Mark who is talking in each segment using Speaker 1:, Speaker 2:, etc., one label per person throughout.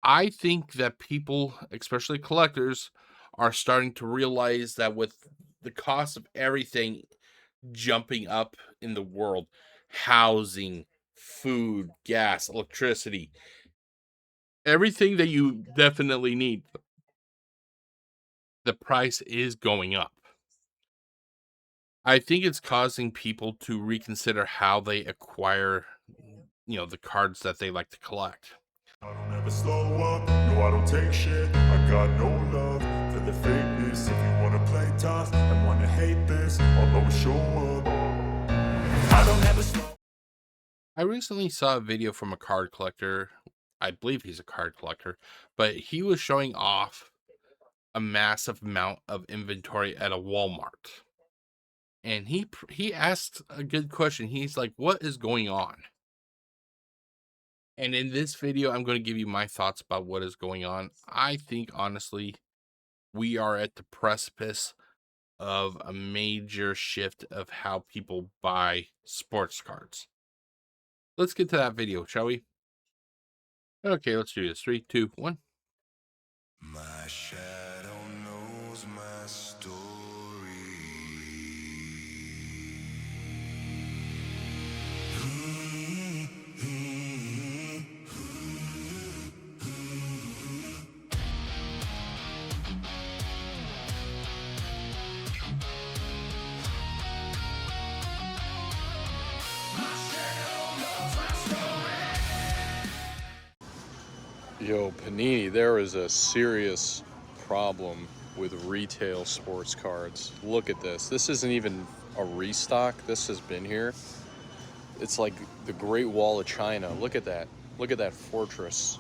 Speaker 1: I think that people, especially collectors, are starting to realize that with the cost of everything jumping up in the world, housing, food, gas, electricity, everything that you definitely need, the price is going up. I think it's causing people to reconsider how they acquire, the cards that they like to collect.
Speaker 2: I don't ever slow up, no I don't take shit. I got no love for the fakeness. If you wanna play tough and wanna hate this, I'll always show up. I don't ever slow.
Speaker 1: I recently saw a video from a card collector. I believe he's a card collector, but he was showing off a massive amount of inventory at a Walmart. And he asked a good question. He's like, "What is going on?" And in this video, I'm going to give you my thoughts about what is going on. I think honestly, we are at the precipice of a major shift of how people buy sports cards. Let's get to that video, shall we? Okay, let's do this. 3, 2, 1.
Speaker 2: My shadow knows my story.
Speaker 3: Yo, Panini, there is a serious problem with retail sports cards. Look at this. This isn't even a restock. This has been here. It's like the Great Wall of China. Look at that. Look at that fortress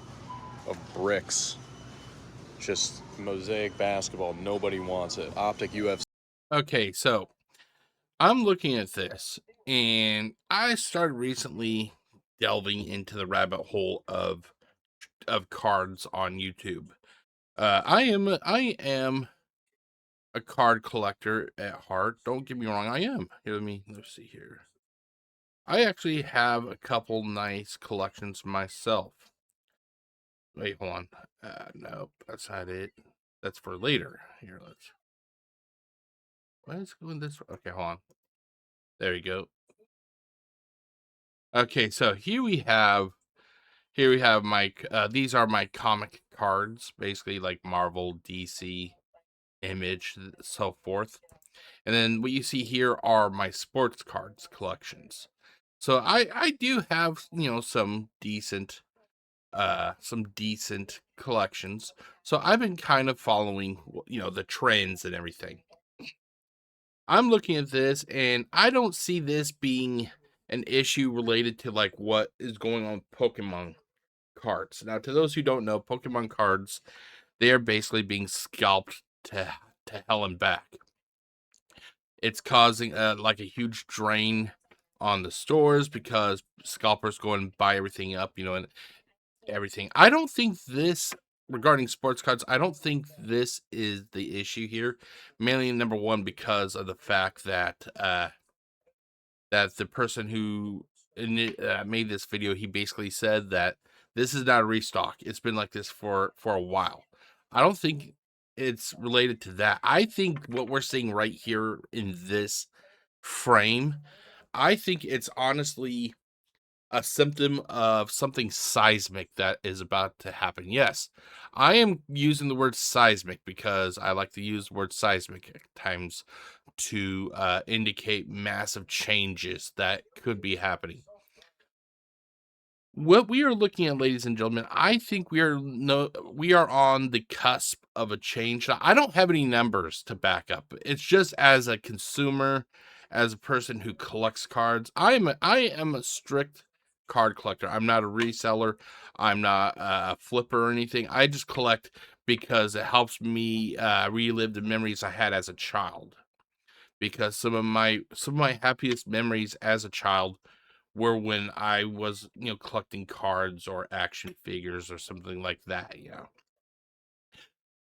Speaker 3: of bricks. Just mosaic basketball. Nobody wants it. Optic UFC.
Speaker 1: Okay, so I'm looking at this, and I started recently delving into the rabbit hole of cards on YouTube. I am a card collector at heart. Don't get me wrong, I am. Here, let's see here. I actually have a couple nice collections myself. Wait, hold on. No, that's not it. That's for later. Here, let's. Why is it going this way? Okay, hold on. There we go. Okay, so here we have my these are my comic cards, basically like Marvel, DC, Image, so forth. And then what you see here are my sports cards collections. So I do have, some decent collections. So I've been kind of following, the trends and everything. I'm looking at this and I don't see this being an issue related to like what is going on with Pokemon cards. Now, to those who don't know, Pokemon cards, they are basically being scalped to hell and back. It's causing like a huge drain on the stores because scalpers go and buy everything up, and everything. I don't think this regarding sports cards. I don't think this is the issue here. Mainly, number one, because of the fact that that the person who made this video, he basically said that this is not a restock. It's been like this for a while. I don't think it's related to that. I think what we're seeing right here in this frame, I think it's honestly a symptom of something seismic that is about to happen. Yes, I am using the word seismic because I like to use the word seismic at times to indicate massive changes that could be happening. What we are looking at, ladies and gentlemen, I think we are on the cusp of a change. Now, I don't have any numbers to back up. It's just as a consumer, as a person who collects cards. I am a strict card collector. I'm not a reseller. I'm not a flipper or anything. I just collect because it helps me relive the memories I had as a child. Because some of my happiest memories as a child were when I was, collecting cards or action figures or something like that,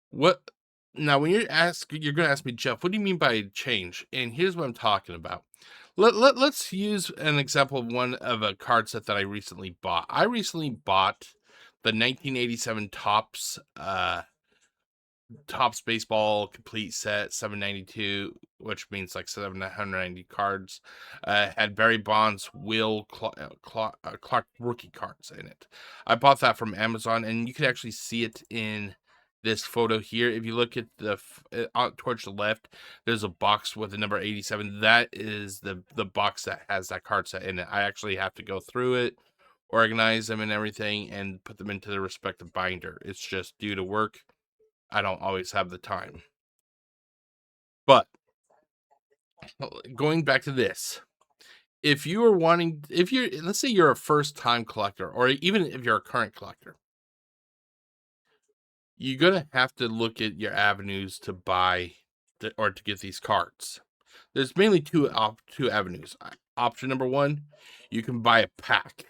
Speaker 1: What now when you're gonna ask me, Jeff, what do you mean by change? And here's what I'm talking about. Let's use an example of one of a card set that I recently bought. I recently bought the 1987 Topps baseball complete set 792, which means like 790 cards, had Barry Bonds, Will Clark rookie cards in it. I bought that from Amazon, and you can actually see it in this photo here. If you look at the towards the left, there's a box with the number 87. That is the box that has that card set in it. I actually have to go through it, organize them and everything, and put them into the respective binder. It's just due to work, I don't always have the time. But going back to this, if you are wanting, let's say you're a first time collector, or even if you're a current collector, you're going to have to look at your avenues to buy or to get these cards. There's mainly two avenues. Option number one, you can buy a pack.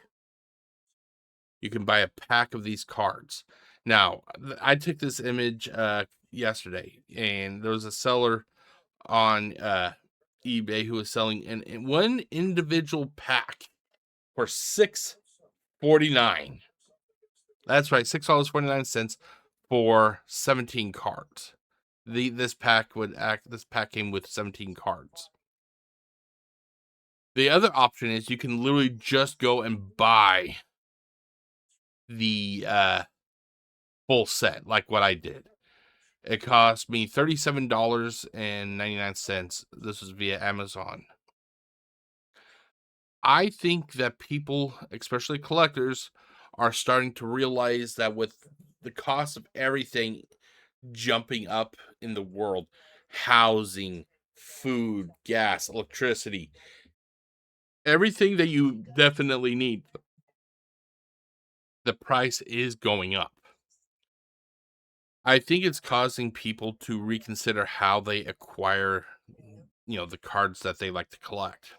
Speaker 1: You can buy a pack of these cards. Now, I took this image yesterday, and there was a seller on eBay who was selling in one individual pack for $6.49. That's right, $6.49 for 17 cards. This pack came with 17 cards. The other option is you can literally just go and buy the full set, like what I did. It cost me $37.99. This was via Amazon. I think that people, especially collectors, are starting to realize that with the cost of everything jumping up in the world, housing, food, gas, electricity, everything that you definitely need, the price is going up. I think it's causing people to reconsider how they acquire, the cards that they like to collect.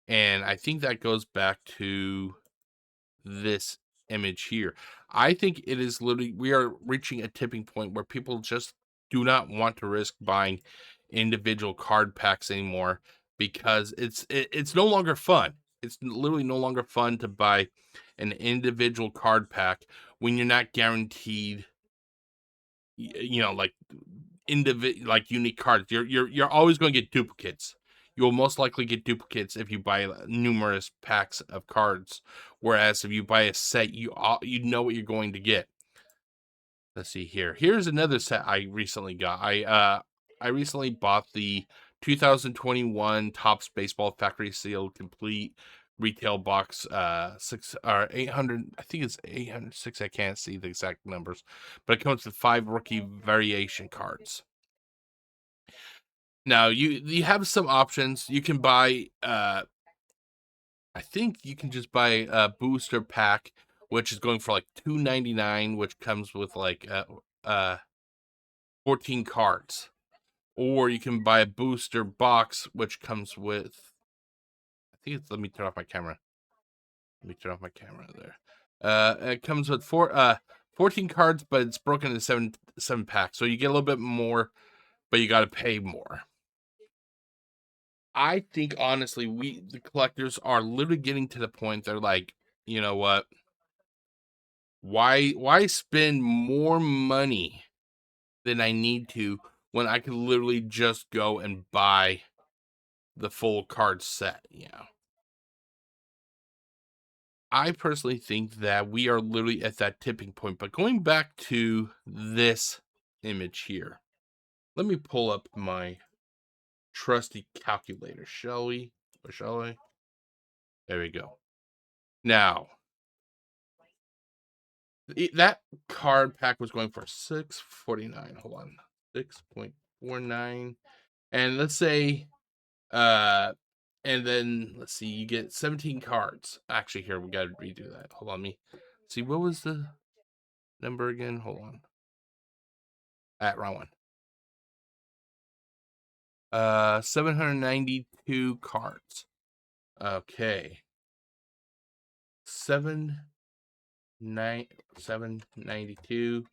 Speaker 1: And I think that goes back to this image here. I think it is literally, we are reaching a tipping point where people just do not want to risk buying individual card packs anymore, because it's no longer fun. It's literally no longer fun to buy an individual card pack when you're not guaranteed, like unique cards. You're always going to get duplicates. You'll most likely get duplicates if you buy numerous packs of cards, whereas if you buy a set, you know what you're going to get. Let's see here. Here's another set I recently got. I recently bought the 2021 Topps Baseball Factory Sealed Complete Retail Box 800. I think it's 806. I can't see the exact numbers, but it comes with 5 rookie variation cards. Now you have some options. You can buy I think you can just buy a booster pack, which is going for like $2.99, which comes with like 14 cards. Or you can buy a booster box, which comes with, I think it's, let me turn off my camera. Let me turn off my camera there. It comes with 14 cards, but it's broken into seven packs. So you get a little bit more, but you got to pay more. I think honestly, the collectors are literally getting to the point they're like, you know what? Why spend more money than I need to when I could literally just go and buy the full card set, I personally think that we are literally at that tipping point. But going back to this image here, let me pull up my trusty calculator, shall we? Or shall I? There we go. Now, that card pack was going for $6.49. Hold on, 6.49, and let's say, and then let's see, you get 17 cards. Actually, here we gotta redo that. Hold on, see, what was the number again? Hold on. Wrong one. 792 cards. Okay. 792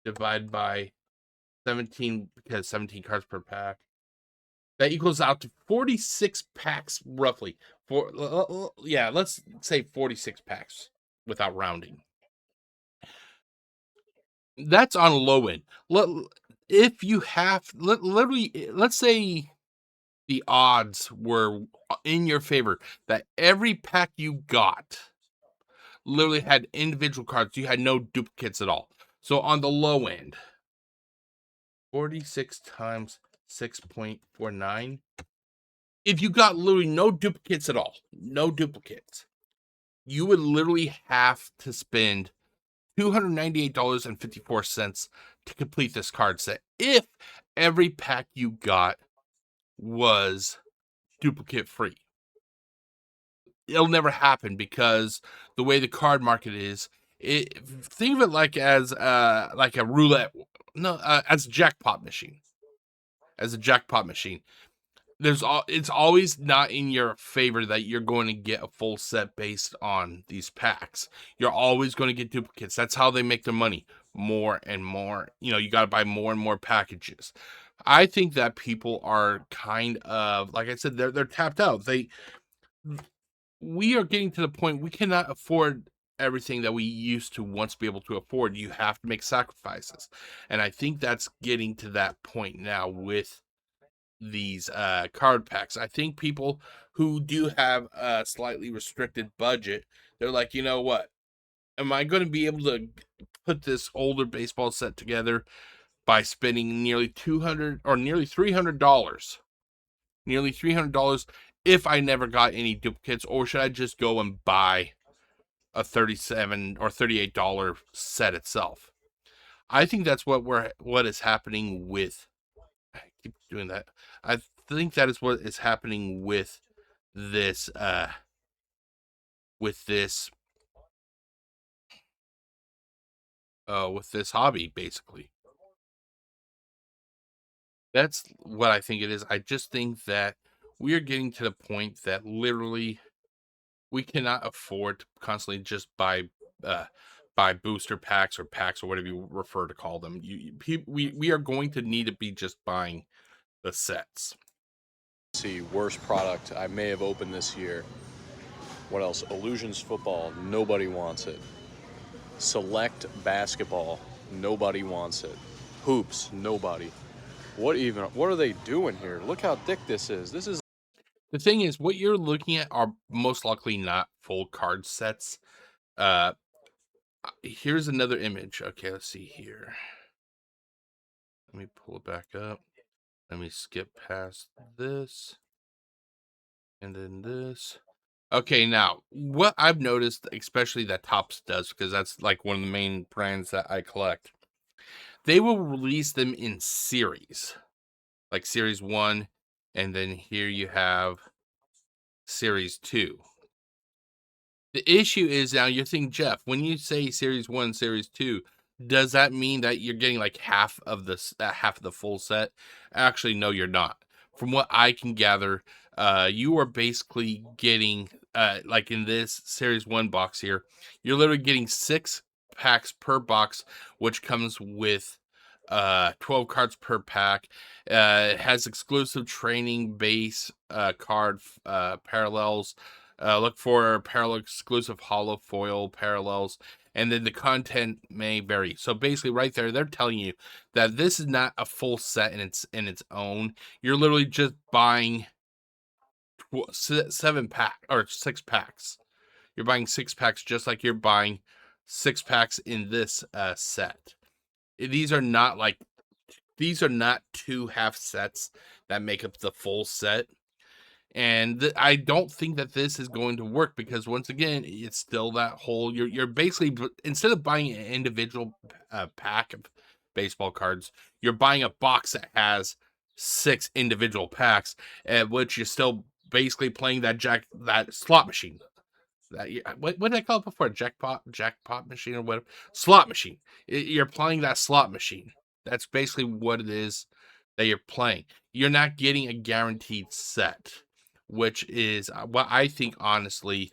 Speaker 1: divided by 17, because 17 cards per pack. That equals out to 46 packs, roughly. Let's say 46 packs without rounding. That's on low end. If you have literally, let's say the odds were in your favor that every pack you got literally had individual cards. You had no duplicates at all. So on the low end, 46 times 6.49. If you got literally no duplicates at all, no duplicates, you would literally have to spend $298.54 to complete this card set if every pack you got was duplicate free. It'll never happen because the way the card market is, think of it like as like a roulette, no, as a jackpot machine. As a jackpot machine, it's always not in your favor that you're going to get a full set based on these packs. You're always going to get duplicates. That's how they make their money, more and more. You got to buy more and more packages. I think that people are kind of, like I said, they're tapped out. We are getting to the point we cannot afford everything that we used to once be able to afford. You have to make sacrifices, and I think that's getting to that point now with these card packs. I think people who do have a slightly restricted budget, they're like, you know what? Am I going to be able to put this older baseball set together by spending nearly $200 or nearly $300? Nearly $300 if I never got any duplicates, or should I just go and buy a $37 or $38 set itself? I think that's what is happening with. I keep doing that. I think that is what is happening with this with this with this hobby, basically. That's what I think it is. I just think that we are getting to the point that literally we cannot afford to constantly just buy booster packs or packs or whatever you refer to call them. We are going to need to be just buying the sets.
Speaker 3: See, worst product I may have opened this year. What else? Illusions football, nobody wants it. Select basketball, nobody wants it. Hoops, nobody. What are they doing here? Look how thick this is. This is
Speaker 1: The thing is, what you're looking at are most likely not full card sets. Here's another image. Okay, let's see here. Let me pull it back up. Let me skip past this. And then this. Okay, now, what I've noticed, especially that Topps does, because that's like one of the main brands that I collect, they will release them in series. Like Series 1, and then here you have Series 2. The issue is now you're thinking, Jeff, when you say Series 1, Series 2, does that mean that you're getting like half of the full set? Actually, no, you're not. From what I can gather, you are basically getting like in this Series 1 box here, you're literally getting 6 packs per box, which comes with 12 cards per pack. It has exclusive training base card parallels. Look for parallel exclusive hollow foil parallels, and then the content may vary. So basically, right there, they're telling you that this is not a full set in its own. You're literally just buying 7 pack or 6 packs. You're buying 6 packs just like you're buying 6 packs in this set. These are not 2 half sets that make up the full set. And I don't think that this is going to work because once again, it's still that whole you're basically, instead of buying an individual pack of baseball cards, you're buying a box that has 6 individual packs, at which you're still basically playing that slot machine. What did I call it before? Jackpot machine or whatever. Slot machine. You're playing that slot machine. That's basically what it is that you're playing. You're not getting a guaranteed set, which is what I think, honestly,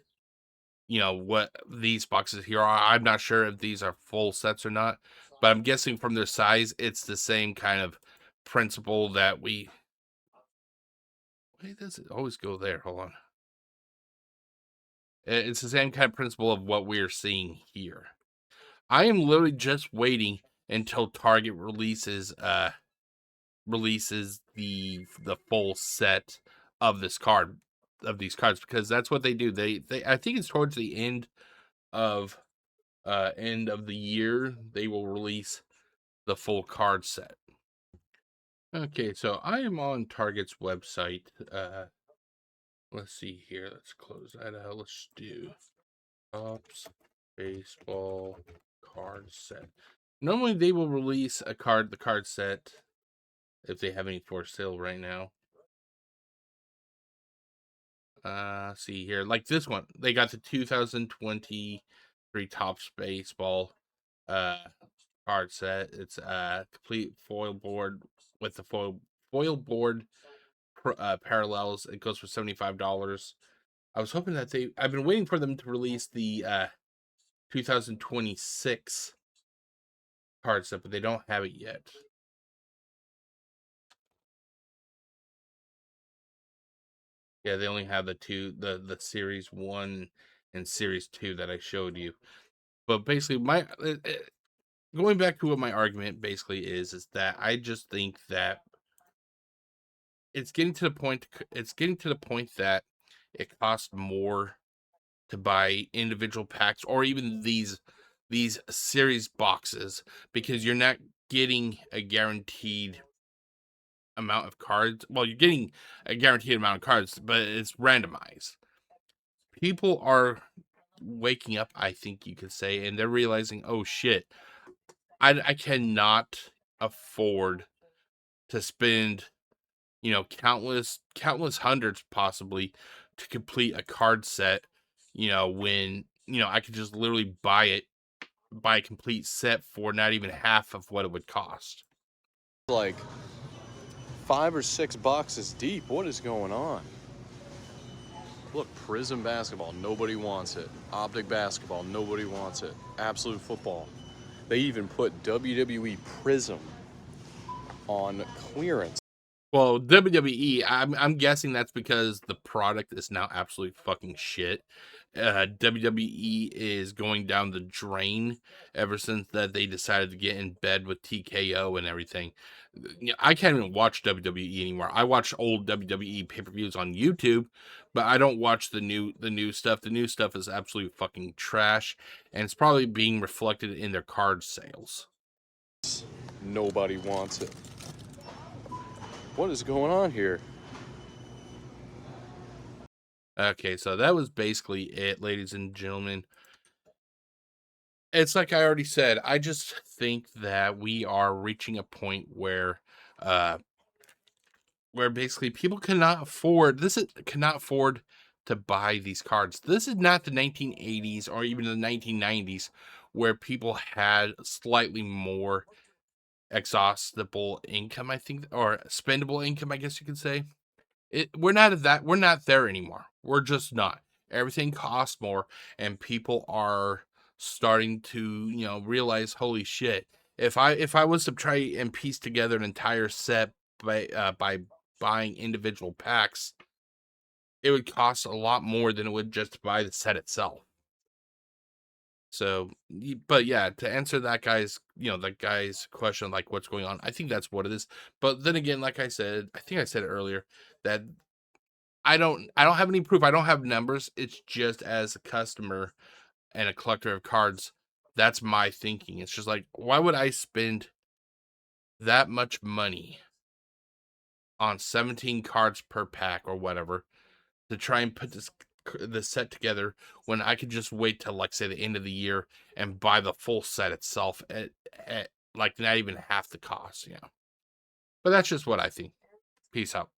Speaker 1: what these boxes here are. I'm not sure if these are full sets or not, but I'm guessing from their size, it's the same kind of principle that we. Why does it always go there? Hold on. It's the same kind of principle of what we're seeing here. I am literally just waiting until Target releases the full set of these cards, because that's what they do. They I think it's towards the of end of the year they will release the full card set. Okay, so I am on Target's website. Let's see here. Let's close that out. Let's do Topps baseball card set. Normally they will release the card set, if they have any for sale right now. See here, like this one, they got the 2023 Topps baseball card set. It's a complete foil board with the foil board parallels. It goes for $75. I was hoping that I've been waiting for them to release the 2026 card set, but they don't have it yet. Yeah, they only have the Series 1 and Series 2 that I showed you. But basically, going back to what my argument basically is that I just think that it's getting to the point that it costs more to buy individual packs or even these series boxes, because you're not getting a guaranteed amount of cards. Well, you're getting a guaranteed amount of cards, but it's randomized. People are waking up, I think you could say, and they're realizing, oh shit, I cannot afford to spend, countless hundreds possibly to complete a card set, when, I could just literally buy a complete set for not even half of what it would cost.
Speaker 3: Like 5 or 6 boxes deep. What is going on? Look, Prism basketball, nobody wants it. Optic basketball, nobody wants it. Absolute football. They even put WWE Prism on clearance.
Speaker 1: Well, WWE, I'm guessing that's because the product is now absolute fucking shit. WWE is going down the drain ever since that they decided to get in bed with TKO and everything. I can't even watch WWE anymore. I watch old WWE pay-per-views on YouTube, but I don't watch the new stuff. The new stuff is absolute fucking trash, and it's probably being reflected in their card sales.
Speaker 3: Nobody wants it. What is going on here?
Speaker 1: Okay, so that was basically it, ladies and gentlemen. It's like I already said, I just think that we are reaching a point where basically people cannot afford to buy these cards. This is not the 1980s or even the 1990s where people had slightly more exhaustible income, I think, or spendable income, I guess you could say. We're not there anymore. We're just not. Everything costs more, and people are starting to, realize, holy shit, if I was to try and piece together an entire set by buying individual packs, it would cost a lot more than it would just buy the set itself. So, but yeah, to answer that guy's question, like what's going on, I think that's what it is. But then again, like I said, I think I said it earlier, that I don't have any proof. I don't have numbers. It's just as a customer and a collector of cards, that's my thinking. It's just like, why would I spend that much money on 17 cards per pack or whatever to try and put the set together when I could just wait till, like, say, the end of the year and buy the full set itself at like not even half the cost, But that's just what I think. Peace out.